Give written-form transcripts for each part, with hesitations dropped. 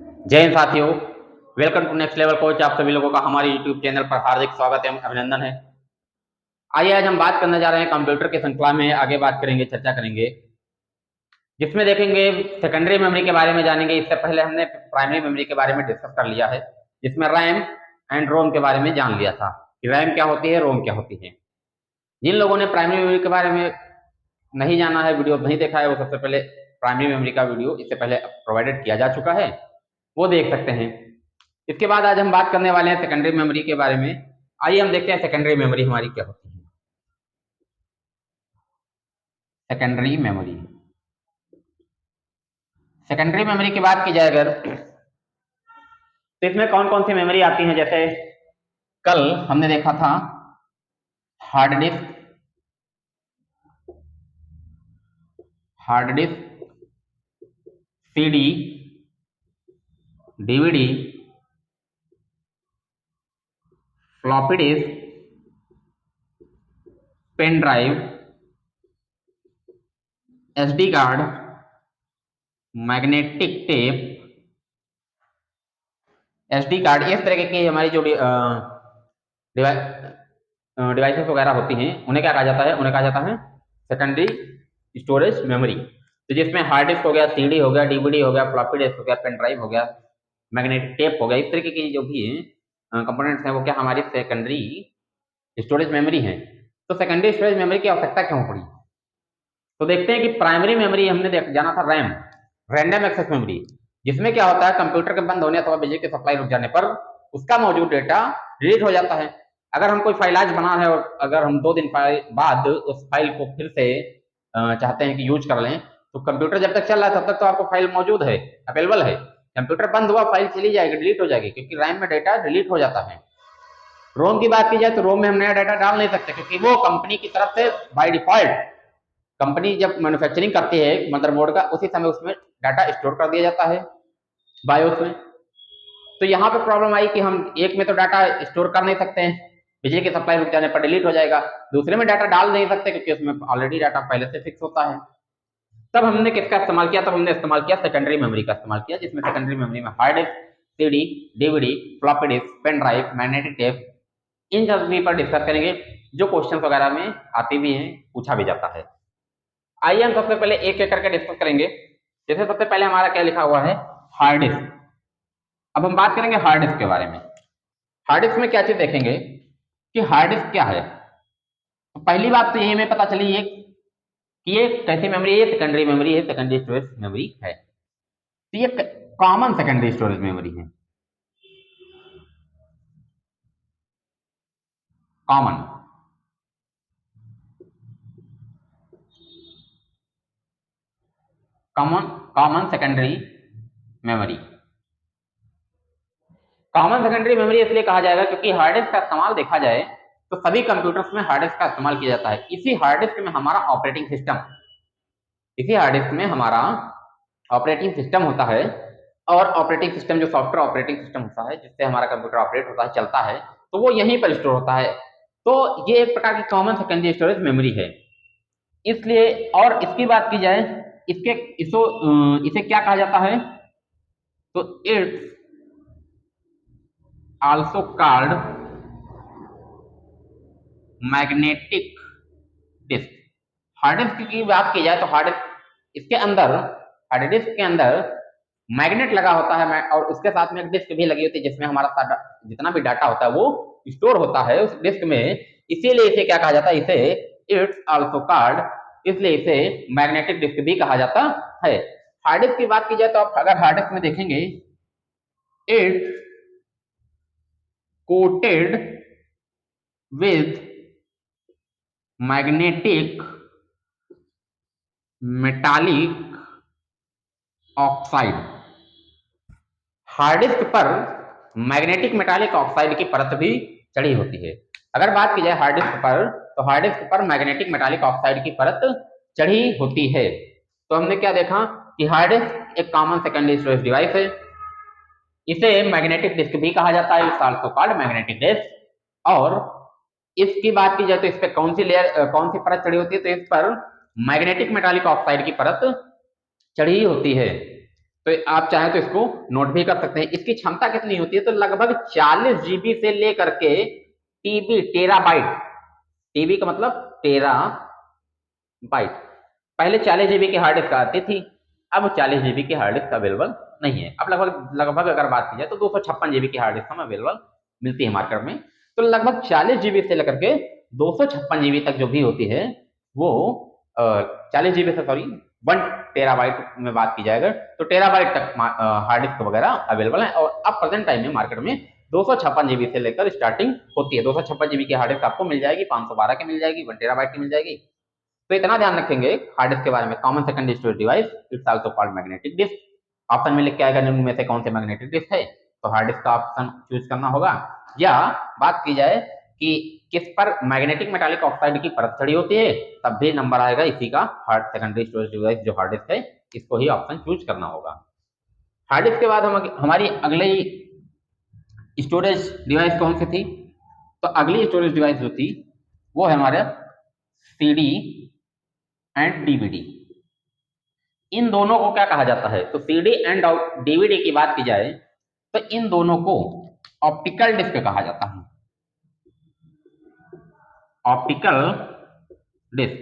जय हिंद साथियों, welcome to next level coach. आप सभी लोगों का हमारे यूट्यूब चैनल पर हार्दिक स्वागत एवं अभिनंदन है। आइए आज हम बात करने जा रहे हैं कंप्यूटर की श्रृंखला में आगे बात करेंगे, चर्चा करेंगे, जिसमें देखेंगे सेकेंडरी मेमोरी के बारे में जानेंगे। इससे पहले हमने प्राइमरी मेमोरी के बारे में डिस्कस कर लिया है, जिसमें रैम एंड रोम के बारे में जान लिया था कि रैम क्या होती है, रोम क्या होती है। जिन लोगों ने प्राइमरी मेमोरी के बारे में नहीं जाना है, वीडियो नहीं देखा है, वो सबसे पहले प्राइमरी मेमोरी का वीडियो इससे पहले प्रोवाइडेड किया जा चुका है, वो देख सकते हैं। इसके बाद आज हम बात करने वाले हैं सेकेंडरी मेमोरी के बारे में। आइए हम देखते हैं सेकेंडरी मेमोरी हमारी क्या होती है। सेकेंडरी मेमोरी, सेकेंडरी मेमोरी की बात की जाए अगर, तो इसमें कौन कौन सी मेमोरी आती है। जैसे कल हमने देखा था hard disk, CD, DVD, floppy disk, pen drive, SD card, magnetic tape, SD card. इस तरह की हमारी जो डिवाइसेस वगैरह होती हैं, उन्हें क्या कहा जाता है, उन्हें कहा जाता है सेकेंडरी स्टोरेज मेमोरी। तो जिसमें हार्ड डिस्क हो गया, सीडी हो गया, डीवीडी हो गया, फ्लॉपी डिस्क हो गया, पेन ड्राइव हो गया, मैग्नेटिक टेप हो गया, इस तरीके की जो भी कंपोनेंट्स हैं वो क्या हमारी सेकेंडरी स्टोरेज मेमोरी है। तो सेकेंडरी स्टोरेज मेमोरी की आवश्यकता क्यों पड़ी? तो देखते हैं कि प्राइमरी मेमोरी हमने जाना था रैम, रैंडम एक्सेस मेमोरी, जिसमें क्या होता है कंप्यूटर के बंद होने अथवा बिजली की सप्लाई रुक जाने पर उसका मौजूद डेटा डिलीट हो जाता है। अगर हम कोई फाइल आज बना है और अगर हम 2 दिन बाद उस फाइल को फिर से चाहते हैं कि यूज कर लें, तो कंप्यूटर जब तक चल रहा है तब तक तो आपको फाइल मौजूद है, अवेलेबल है। कंप्यूटर बंद हुआ, फाइल चली जाएगी, डिलीट हो जाएगी, क्योंकि रैम में डेटा डिलीट हो जाता है। रोम की बात की जाए तो रोम में हम नया डाटा डाल नहीं सकते, क्योंकि वो कंपनी की तरफ से बाय डिफॉल्ट, कंपनी जब मैन्युफैक्चरिंग करती है मदरबोर्ड का, उसी समय उसमें डाटा स्टोर कर दिया जाता है बायोस में। तो यहाँ पे प्रॉब्लम आई कि हम एक में तो डाटा स्टोर कर नहीं सकते हैं, बिजली की सप्लाई रुक जाने पर डिलीट हो जाएगा। दूसरे में डाटा डाल नहीं सकते क्योंकि उसमें ऑलरेडी डाटा पहले से फिक्स होता है। तब हमने किसका इस्तेमाल किया? तब हमने इस्तेमाल किया सेकेंडरी मेमोरी का इस्तेमाल किया, जिसमें सेकेंडरी मेमोरी में hard disk, CD, DVD, floppy disk, pen drive, magnetic tape, इन सभी पर डिस्कस करेंगे, जो क्वेश्चन वगैरह में आती भी हैं, पूछा भी जाता है। आइए हम सबसे पहले एक एक करके डिस्कस करेंगे। जैसे सबसे पहले हमारा क्या लिखा हुआ है, हार्ड डिस्क। अब हम बात करेंगे हार्ड डिस्क के बारे में। हार्ड डिस्क में क्या चीज देखेंगे कि हार्ड डिस्क क्या है। तो पहली बात तो यही हमें पता चली है कि ये कैसी मेमोरी है, सेकेंडरी मेमोरी है, सेकेंडरी स्टोरेज मेमोरी है। तो ये कॉमन सेकेंडरी स्टोरेज मेमोरी है, common common common secondary memory. Common secondary memory इसलिए कहा जाएगा क्योंकि हार्ड डिस्क का इस्तेमाल देखा जाए तो सभी कंप्यूटर्स में हार्ड डिस्क का इस्तेमाल किया जाता है। इसी हार्ड डिस्क में हमारा ऑपरेटिंग सिस्टम, इसी हार्ड डिस्क में हमारा ऑपरेटिंग सिस्टम होता है। और ऑपरेटिंग सिस्टम जो सॉफ्टवेयर ऑपरेटिंग सिस्टम होता है, जिससे हमारा कंप्यूटर ऑपरेट होता है, चलता है, तो वो यहीं पर स्टोर होता है। तो ये एक प्रकार की कॉमन सेकेंडरी स्टोरेज मेमोरी है। इसलिए, और इसकी बात की जाए, इसके इसे क्या कहा जाता है, तो it's also called magnetic disk. Hard disk की बात की जाए तो हार्ड डिस्क इसके अंदर, हार्ड डिस्क के अंदर मैग्नेट लगा होता है, और उसके साथ में एक डिस्क भी लगी होती है, जिसमें हमारा सारा जितना भी डाटा होता है वो स्टोर होता है उस डिस्क में। इसीलिए इसे क्या कहा जाता है, इसे इट्स आल्सो कॉल्ड, इसलिए इसे मैग्नेटिक डिस्क भी कहा जाता है। हार्ड डिस्क की बात की जाए तो आप अगर हार्ड डिस्क में देखेंगे, it's coated with magnetic metallic oxide. Hard disk पर मैग्नेटिक मेटालिक ऑक्साइड की परत भी चढ़ी होती है। अगर बात की जाए हार्ड डिस्क पर, तो हार्ड डिस्क पर मैग्नेटिक मेटालिक ऑक्साइड की परत चढ़ी होती है। तो हमने क्या देखा कि हार्ड डिस्क एक कॉमन सेकेंडरी स्टोरेज डिवाइस है। इसे मैग्नेटिक डिस्क भी कहा जाता है, it's also called magnetic disk. और इसकी बात की जाए तो इस पर कौन सी लेयर, कौन सी परत चढ़ी होती है, तो इस पर मैग्नेटिक मेटालिक ऑक्साइड की परत चढ़ी होती है। तो आप चाहें तो इसको नोट भी कर सकते हैं। इसकी क्षमता कितनी होती है, तो लगभग 40 जीबी से लेकर के टीबी, टेराबाइट, टीबी का मतलब टेरा बाइट। पहले 40 जीबी की हार्ड डिस्क आती थी, अब 40 जीबी की हार्ड डिस्क अवेलेबल नहीं है। अब लगभग लगभग अगर बात की जाए तो 256 जीबी की हार्ड डिस्क हमें अवेलेबल मिलती है मार्केट में। तो लगभग 40 जीबी से लेकर के 256 जीबी तक जो भी होती है वो 40 जीबी से, सॉरी 1 टेराबाइट में बात की जाएगा तो टेराबाइट तक हार्ड डिस्क वगैरह अवेलेबल है। और अब प्रेजेंट टाइम में मार्केट में 256 जीबी से लेकर स्टार्टिंग होती है। 256 जीबी की हार्ड डिस्क आपको मिल जाएगी, 512 की मिल जाएगी, 1 टेराबाइट की मिल जाएगी। तो इतना ध्यान रखेंगे हार्ड डिस्क के बारे में। Common secondary storage device it's also called magnetic disk. Option में लिख के आएगा निम्न में से कौन से मैग्नेटिक डिस्क है, तो हार्ड डिस्क का ऑप्शन चूज करना होगा। या बात की जाए कि किस पर मैग्नेटिक मेटालिक ऑक्साइड की परत चढ़ी होती है, तब भी नंबर आएगा इसी का, हार्ड सेकेंडरी स्टोरेज डिवाइस जो हार्ड डिस्क है, इसको ही ऑप्शन चूज करना होगा। हार्ड डिस्क के बाद हमारी अगली स्टोरेज डिवाइस कौन सी थी, तो अगली स्टोरेज डिवाइस जो थी वो है हमारे सीडी एंड डीवीडी। इन दोनों को क्या कहा जाता है, तो सीडी एंड डीवीडी की बात की जाए तो इन दोनों को ऑप्टिकल डिस्क कहा जाता है। ऑप्टिकल डिस्क,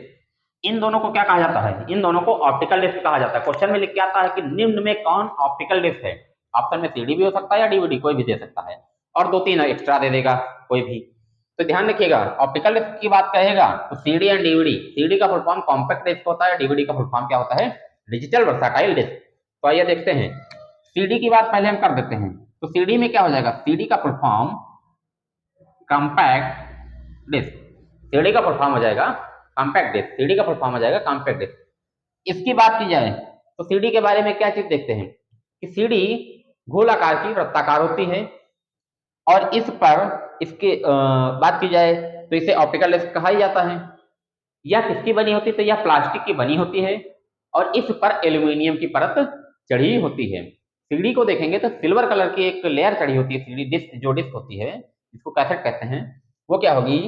इन दोनों को क्या कहा जाता है, इन दोनों को ऑप्टिकल डिस्क कहा जाता है। क्वेश्चन में लिख के आता है कि निम्न में कौन ऑप्टिकल डिस्क है। ऑप्शन में सीडी भी हो सकता है या डीवीडी, कोई भी दे सकता है, और 2-3 एक्स्ट्रा दे देगा कोई भी। तो ध्यान रखिएगा, ऑप्टिकल डिस्क की बात कहेगा तो सीडी एंड डीवीडी, सीडी का फुल फॉर्म कॉम्पैक्ट डिस्क होता है, डीवीडी का फुल फॉर्म क्या होता है, डिजिटल वर्साटाइल डिस्क। तो आइए देखते हैं, सीडी की बात पहले हम कर देते हैं। तो सीडी में क्या हो जाएगा, सीडी का full form compact disc, CD का फुल फॉर्म हो जाएगा कॉम्पैक्ट डिस्क, सीडी का फुल फॉर्म हो जाएगा कॉम्पैक्ट डिस्क। इसकी बात की जाए तो सीडी के बारे में क्या चीज देखते हैं कि सीडी गोलाकार की वृत्ताकार होती है, और इस पर इसके बात की जाए तो इसे ऑप्टिकल डिस्क कहा ही जाता है। यह किसकी बनी होती है, तो यह प्लास्टिक की बनी होती है और इस पर एल्यूमिनियम की परत चढ़ी होती है। सीडी को देखेंगे तो सिल्वर कलर की एक लेयर चढ़ी होती है, सीडी डिस्क जो डिस्क होती है जिसको कैसेट कहते हैं, वो क्या होगी,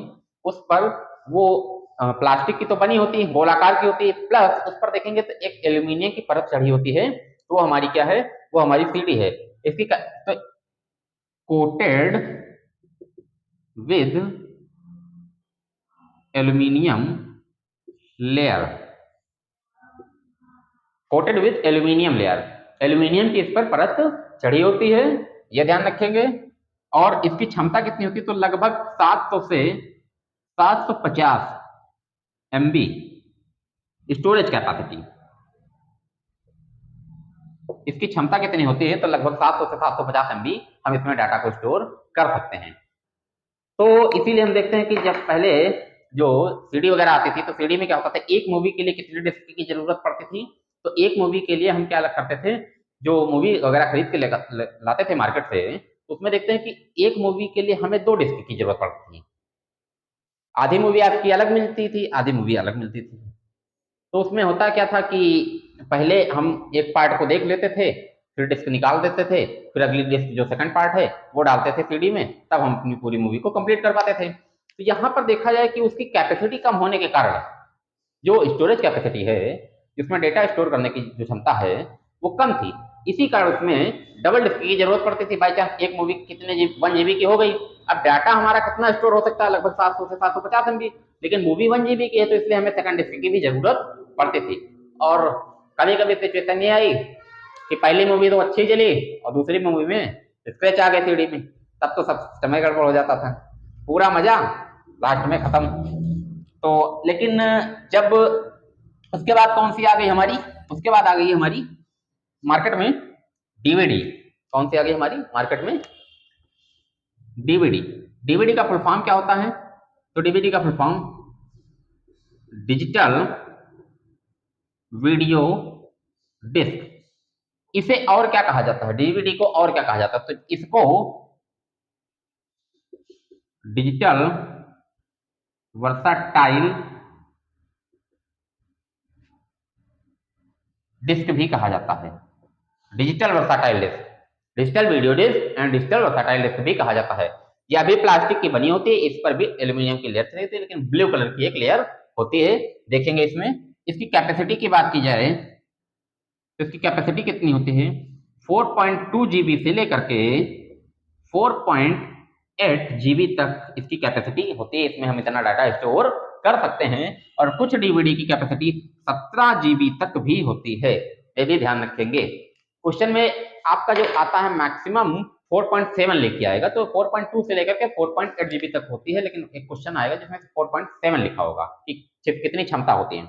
उस पर वो प्लास्टिक की तो बनी होती है, गोलाकार की होती है, प्लस उस पर देखेंगे तो एक एल्यूमिनियम की परत चढ़ी होती है, तो वो हमारी क्या है, वो हमारी सीडी है। इसकी तो coated with aluminium layer, coated with aluminium layer, aluminium की इस पर परत चढ़ी होती है, यह ध्यान रखेंगे। और इसकी क्षमता कितनी होती है, तो लगभग 700 से 750 MB स्टोरेज कैपेसिटी। इसकी क्षमता कितनी होती है, तो लगभग 700 से 750 MB हम इसमें डाटा को स्टोर कर सकते हैं। तो इसीलिए हम देखते हैं कि जब पहले जो सीडी वगैरह आती थी तो सीडी में क्या होता था, एक मूवी के लिए कितनी डिस्क की जरूरत पड़ती थी, तो एक मूवी के लिए हम क्या करते थे, जो मूवी वगैरह खरीद के लाते थे मार्केट से, तो उसमें देखते हैं कि एक मूवी के लिए हमें 2 डिस्क की जरूरत पड़ती थी। आधी मूवी आपकी अलग मिलती थी, आधी मूवी अलग मिलती थी। तो उसमें होता क्या था कि पहले हम एक पार्ट को देख लेते थे, फिर डिस्क निकाल देते थे, फिर अगली डिस्क जो सेकंड पार्ट है वो डालते थे सीडी में, तब हम अपनी पूरी मूवी को कंप्लीट कर पाते थे। तो यहाँ पर देखा जाए कि उसकी कैपेसिटी कम होने के कारण जो स्टोरेज कैपेसिटी है, जिसमें डेटा स्टोर करने की जो क्षमता है वो कम थी, इसी कारण उसमें डबल डिस्क की जरूरत पड़ती थी। बाई चांस एक मूवी कितने 1 GB की हो गई, अब डाटा हमारा कितना स्टोर हो सकता है, लगभग 700 से 750 MB, लेकिन मूवी 1 GB की है तो इसलिए हमें सेकंड डिस्क की भी जरूरत पड़ती थी। और कभी कभी सिचुएशन ये आई कि पहली मूवी तो अच्छी चली और दूसरी मूवी में स्क्रैच आ गए सीडी में, तब तो सब समय गड़बड़ हो जाता था, पूरा मजा लास्ट में खत्म। तो लेकिन जब उसके बाद कौन सी आ गई हमारी, उसके बाद आ गई हमारी मार्केट में डीवीडी। कौन सी आ गई हमारी मार्केट में, डीवीडी। डीवीडी का फुल फॉर्म क्या होता है, तो डीवीडी का full form digital video disc. इसे और क्या कहा जाता है, डीवीडी को और क्या कहा जाता है, तो इसको डिजिटल वर्साटाइल डिस्क भी कहा जाता है। Digital versatile disc, digital video disc and digital versatile disc भी कहा जाता है। यह भी प्लास्टिक की बनी होती है, इस पर भी एल्यूमिनियम की लेयर रहती है, लेकिन ब्लू कलर की एक लेयर होती है, देखेंगे इसमें। इसकी कैपेसिटी की बात की जाए तो इसकी कैपेसिटी कितनी होती है 4.2 जीबी से लेकर के 4.8 जीबी तक इसकी कैपेसिटी होती है। इसमें हम इतना डाटा स्टोर कर सकते हैं और कुछ डीवीडी की कैपेसिटी 17 जीबी तक भी होती है, ये भी ध्यान रखेंगे। क्वेश्चन में आपका जो आता है मैक्सिमम 4.7 लेके आएगा, तो 4.2 से लेकर के 4.8 जीबी तक होती है, लेकिन एक क्वेश्चन आएगा जिसमें 4.7 लिखा होगा कि कितनी क्षमता होती है।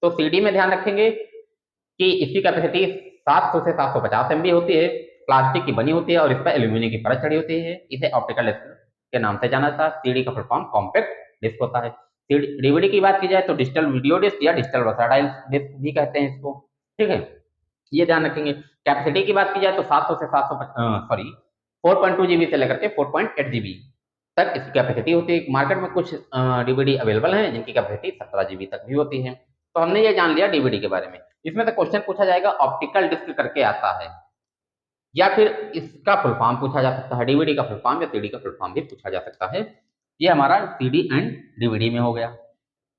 तो सीडी में ध्यान रखेंगे कि इसकी कैपेसिटी 700 से 750 एमबी होती है, प्लास्टिक की बनी होती है और इस पर एल्यूमिनियम की परत चढ़ी होती है। इसे ऑप्टिकल डिस्क के नाम से जाना जाता है। सीडी का फुल फॉर्म कॉम्पैक्ट डिस्क होता है। डीवीडी की बात की जाए तो डिजिटल वीडियो डिस्क या डिजिटल वर्सटाइल डिस्क भी कहते हैं इसको, ठीक है, ये ध्यान रखेंगे। कैपेसिटी की बात की जाए तो 700 से 4.2 जीबी से लेकर के 4.8 जीबी तक इसकी कैपेसिटी होती है। मार्केट में कुछ डीवीडी अवेलेबल हैं जिनकी कैपेसिटी 17 जीबी तक भी होती है। तो हमने ये जान लिया डीवीडी के बारे में। इसमें से क्वेश्चन पूछा जाएगा ऑप्टिकल डिस्क करके आता है, या फिर इसका फुल फॉर्म पूछा जा सकता है, डीवीडी का फुल फॉर्म या सीडी का फुल फॉर्म भी पूछा जा सकता है। ये हमारा सीडी एंड डीवीडी में हो गया।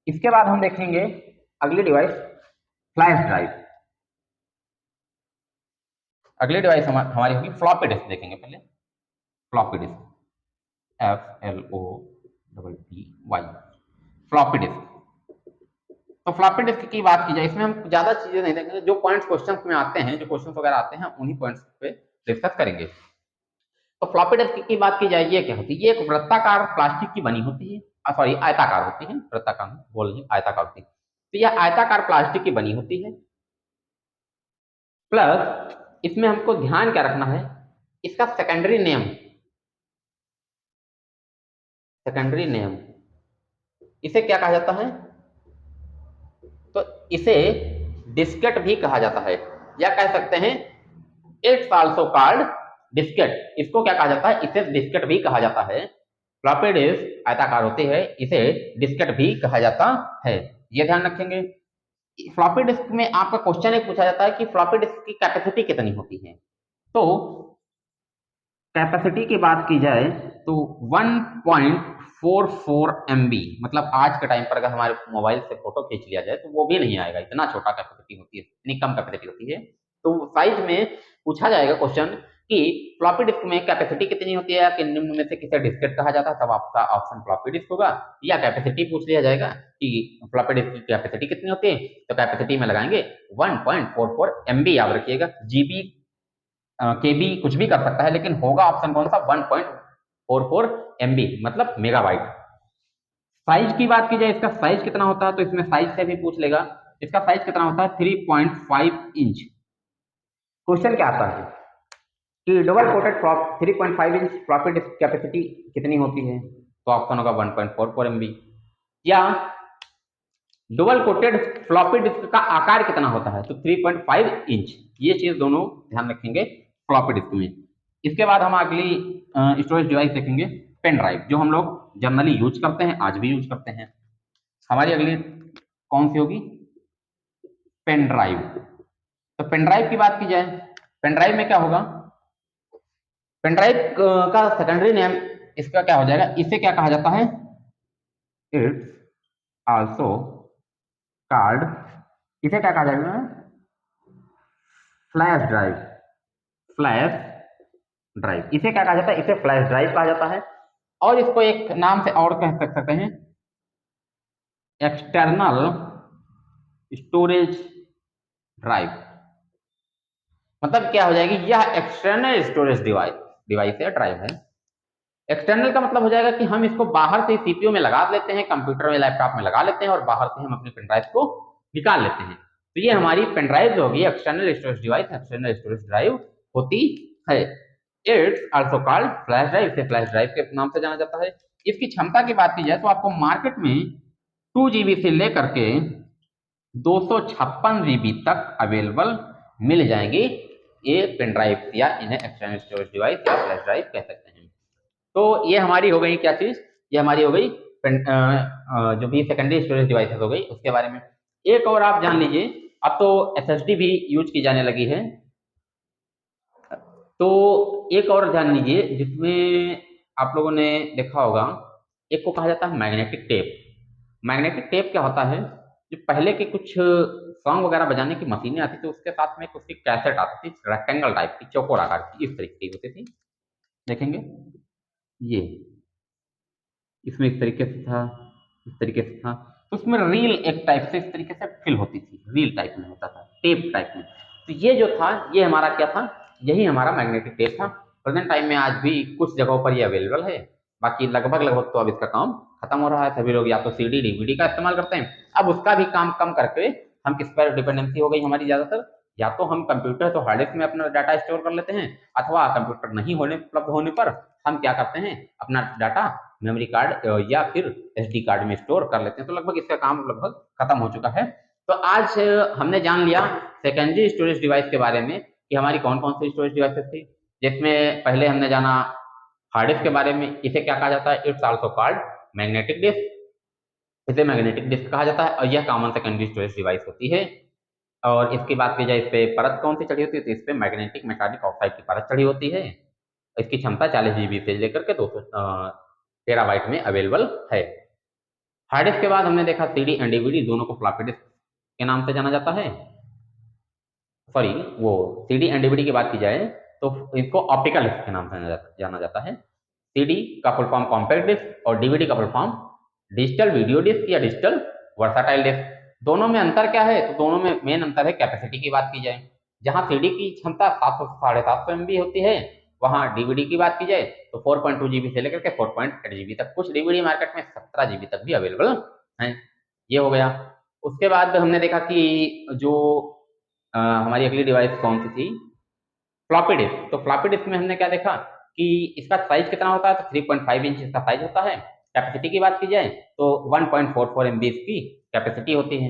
इसके बाद हम देखेंगे अगली डिवाइस फ्लैश ड्राइव। अगली डिवाइस हमारी होगी फ्लॉपी डिस्क। देखेंगे पहले floppy disk, FLOPPY, floppy disk. तो फ्लॉपी डिस्क की बात की जाए, इसमें हम ज्यादा चीजें नहीं देखेंगे, जो पॉइंट्स क्वेश्चन में आते हैं, जो क्वेश्चन वगैरह आते हैं उन्हीं पॉइंट्स पे डिस्कस करेंगे। तो फ्लॉपी डिस्क की बात की जाए, ये क्या होती है, ये एक वृत्ताकार प्लास्टिक की बनी होती है, सॉरी आयताकार होती है, वृत्ताकार बोल रही आयताकार होती है। तो यह आयताकार प्लास्टिक की बनी होती है। प्लस इसमें हमको ध्यान क्या रखना है, इसका सेकेंडरी नेम, सेकेंडरी नेम इसे क्या कहा जाता है, तो इसे डिस्केट भी कहा जाता है, या कह सकते हैं इट्स आल्सो कॉल्ड डिस्केट। इसको क्या कहा जाता है, इसे डिस्केट भी कहा जाता है। फ्लॉपी डिस्क आयताकार होती है, इसे डिस्केट भी कहा जाता है, ये ध्यान रखेंगे। फ्लॉपी डिस्क में आपका क्वेश्चन एक पूछा जाता है कि फ्लॉपी डिस्क की कैपेसिटी कितनी होती है। तो कैपेसिटी की बात की जाए तो 1.44 MB, मतलब आज के टाइम पर अगर हमारे मोबाइल से फोटो खींच लिया जाए तो वो भी नहीं आएगा, इतना छोटा कैपेसिटी होती है, इतनी कम कैपेसिटी होती है। तो साइज में पूछा जाएगा क्वेश्चन कि फ्लॉपी डिस्क में कैपेसिटी कितनी होती है, कि निम्न में से किसे डिस्केट कहा जाता है, तब आपका ऑप्शन फ्लॉपी डिस्क होगा। या कैपेसिटी पूछ लिया जाएगा कि फ्लॉपी डिस्क की कैपेसिटी कितनी होती है, तो कैपेसिटी में लगाएंगे 1.44 MB, याद रखिएगा। जीबी केबी कुछ भी कर सकता है, लेकिन होगा ऑप्शन कौन सा, 1.44 MB, मतलब मेगाबाइट। साइज की बात की जाए, इसका साइज कितना होता है, तो इसमें साइज से भी पूछ लेगा। इसका साइज कितना होता है, 3.5 इंच। क्वेश्चन क्या आता है कि double coated 3.5 inch floppy disk capacity कितनी होती है, तो ऑप्शन होगा 1.44 MB। या डबल कोटेड फ्लॉपी डिस्क का आकार कितना होता है, तो 3.5 इंच। ये चीज दोनों ध्यान रखेंगे फ्लॉपी डिस्क में। इसके बाद हम अगली स्टोरेज डिवाइस देखेंगे पेन ड्राइव, जो हम लोग जनरली यूज करते हैं, आज भी यूज करते हैं। हमारी अगली कौन सी होगी, पेन ड्राइव। तो पेन ड्राइव की बात की जाए, पेन ड्राइव में क्या होगा, पेन ड्राइव का सेकेंडरी नेम इसका क्या हो जाएगा, इसे क्या कहा जाता है, इट्स आल्सो कार्ड, इसे क्या कहा जाएगा, फ्लैश ड्राइव, फ्लैश ड्राइव, इसे क्या कहा जाता है, इसे फ्लैश ड्राइव कहा जाता है। और इसको एक नाम से और कह सकते हैं, एक्सटर्नल स्टोरेज ड्राइव। मतलब क्या हो जाएगी, यह एक्सटर्नल स्टोरेज डिवाइस है, ड्राइव है। एक्सटर्नल का मतलब हो जाएगा कि हम इसको बाहर से सीपीयू में लगा लेते हैं, कंप्यूटर में, लैपटॉप में लगा लेते हैं और बाहर से हम अपने पेन ड्राइव को निकाल लेते हैं। तो ये हमारी पेन ड्राइव जो होगी external storage device, external storage drive होती है। It's also called flash drive, इसे फ्लैश ड्राइव के नाम से जाना जाता है। इसकी क्षमता की बात की जाए तो आपको मार्केट में 2 GB से लेकर के 256 GB तक अवेलेबल मिल जाएंगी ये पेन ड्राइव, या इन्हें एक्सटर्नल स्टोरेज डिवाइस या फ्लैश ड्राइव कह सकते हैं। तो ये हमारी हो गई क्या चीज, ये हमारी हो गई जो भी सेकेंडरी स्टोरेज डिवाइसेस हो गई उसके बारे में। एक और आप जान लीजिए, अब तो एसएसडी भी यूज की जाने लगी है, तो एक और जान लीजिए जिसमें आप लोगों ने देखा होगा, एक को कहा जाता है मैग्नेटिक टेप। मैग्नेटिक टेप क्या होता है, कि पहले के कुछ सॉन्ग वगैरह बजाने की मशीनें आती थी, उसके साथ में उसकी कैसेट आती थी, रेक्टेंगल टाइप की, चौकोर आकार की, इस तरीके की होती थी। देखेंगे ये, इसमें इस तरीके से था, इस तरीके से था। तो उसमें रील एक टाइप से इस तरीके से फिल होती थी, रील टाइप में होता था, टेप टाइप में। तो ये जो था, ये हमारा क्या था, यही हमारा मैग्नेटिक टेप था। प्रेजेंट टाइम में आज भी कुछ जगहों पर ये अवेलेबल है, बाकी लगभग लगभग तो अब इसका काम खत्म हो रहा है। सभी लोग या तो सीडी डीवीडी का इस्तेमाल करते हैं। अब उसका भी काम कम करके हम किस पर डिपेंडेंसी हो गई हमारी ज़्यादातर, या तो हम कंप्यूटर तो हार्ड डिस्क में अपना डाटा स्टोर कर लेते हैं, अथवा कंप्यूटर नहीं होने उपलब्ध होने पर हम क्या करते हैं, अपना डाटा मेमोरी कार्ड या फिर एसडी कार्ड में स्टोर कर लेते हैं। तो लगभग इसका काम लगभग खत्म हो चुका है। तो आज हमने जान लिया सेकेंडरी स्टोरेज डिवाइस के बारे में कि हमारी कौन कौन सी स्टोरेज डिवाइसेस थी, जिसमें पहले हमने जाना हार्ड डिस्क के बारे में। इसे क्या कहा जाता है, it's also called magnetic disk. इसे मैग्नेटिक डिस्क कहा जाता है और यह कॉमन सेकेंडरी स्टोरेज डिवाइस होती है। और इसकी बात की जाए, इस पे परत कौन सी चढ़ी होती है, तो इस पे मैग्नेटिक मेटालिक ऑक्साइड की परत चढ़ी होती है। इसकी क्षमता 40 जीबी से लेकर के 200 टेराबाइट में अवेलेबल है। हार्ड डिस्क के बाद हमने देखा सीडी एंड डीवीडी, दोनों को फ्लॉपी डिस्क के नाम से जाना जाता है। सॉरी, वो सीडी एंड डीवीडी की बात की जाए तो इसको ऑप्टिकल डिस्क के नाम से जाना जाता है। सीडी का फुल फॉर्म कॉम्पैक्ट डिस्क और डीवीडी का full form digital video disc या डिजिटल वर्साटाइल डिस्क। दोनों में अंतर क्या है, तो दोनों में मेन अंतर है कैपेसिटी की बात की जाए। जहां सीडी की क्षमता 700 से 750 एमबी होती है, वहां डीवीडी की बात की जाए तो 4.2 जीबी से लेकर के 4.8 जीबी तक, कुछ डीवीडी मार्केट में 17 जीबी तक भी अवेलेबल है। ये हो गया। उसके बाद हमने देखा कि जो हमारी अगली डिवाइस कौन सी थी, फ्लॉपी डिस्क। तो फ्लॉपी डिस्क में हमने क्या देखा कि इसका साइज कितना होता है, तो 3.5 इंच इसका साइज होता है। कैपेसिटी की बात की जाए तो 1.44 एमबी इसकी कैपेसिटी होती है।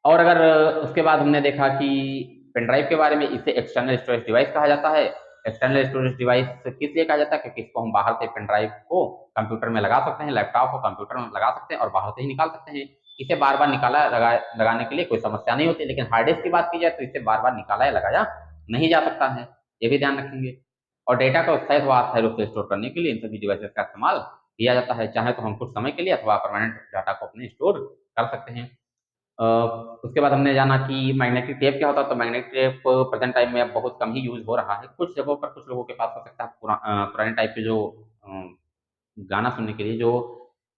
और अगर उसके बाद हमने देखा कि पेन ड्राइव के बारे में, इसे एक्सटर्नल स्टोरेज डिवाइस कहा जाता है। एक्सटर्नल स्टोरेज डिवाइस किस लिए कहा जाता है, क्योंकि इसको हम बाहर से पेन ड्राइव को कंप्यूटर में लगा सकते हैं, लैपटॉप को कंप्यूटर में लगा सकते हैं और बाहर से ही निकाल सकते हैं। इसे बार बार लगाने के लिए कोई समस्या नहीं होती। लेकिन हार्ड डिस्क की बात की जाए तो इसे बार बार निकाला या लगाया नहीं जा सकता है, ये भी ध्यान रखेंगे। और डेटा को स्थायी व अस्थायी रूप से स्टोर करने के लिए इन सभी डिवाइसेस का इस्तेमाल किया जाता है। चाहे तो हम कुछ समय के लिए अथवा परमानेंट डाटा को अपने स्टोर कर सकते हैं। अ, उसके बाद हमने जाना कि मैग्नेटिक टेप क्या होता है। तो मैग्नेटिक टेप प्रेजेंट टाइम में अब बहुत कम ही यूज हो रहा है। कुछ जगहों पर कुछ लोगों के पास हो सकता है पुराने टाइप के जो गाना सुनने के लिए जो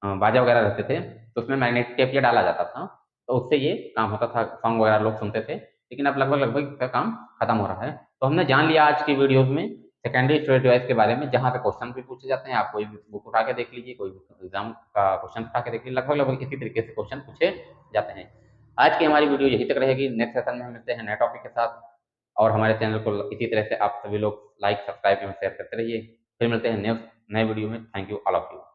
बाजा वगैरह रहते थे, तो उसमें मैग्नेटिक टेप ये डाला जाता था, तो उससे ये काम होता था, सॉन्ग वगैरह लोग सुनते थे। लेकिन अब लगभग लगभग इसका काम खत्म हो रहा है। तो हमने जान लिया आज की वीडियोज में सेकेंडरी स्टोरेज डिवाइस के बारे में, जहाँ पे क्वेश्चन भी पूछे जाते हैं। आप कोई भी बुक उठा के देख लीजिए, कोई एग्जाम का क्वेश्चन उठा के देख लीजिए, लगभग लगभग इसी तरीके से क्वेश्चन पूछे जाते हैं। आज की हमारी वीडियो यही तक रहेगी। नेक्स्ट सेशन में हम मिलते हैं नए टॉपिक के साथ। और हमारे चैनल को इसी तरह से आप सभी लोग लाइक, सब्सक्राइब एवं शेयर करते रहिए। फिर मिलते हैं नेक्स्ट नए वीडियो में। Thank you all of you.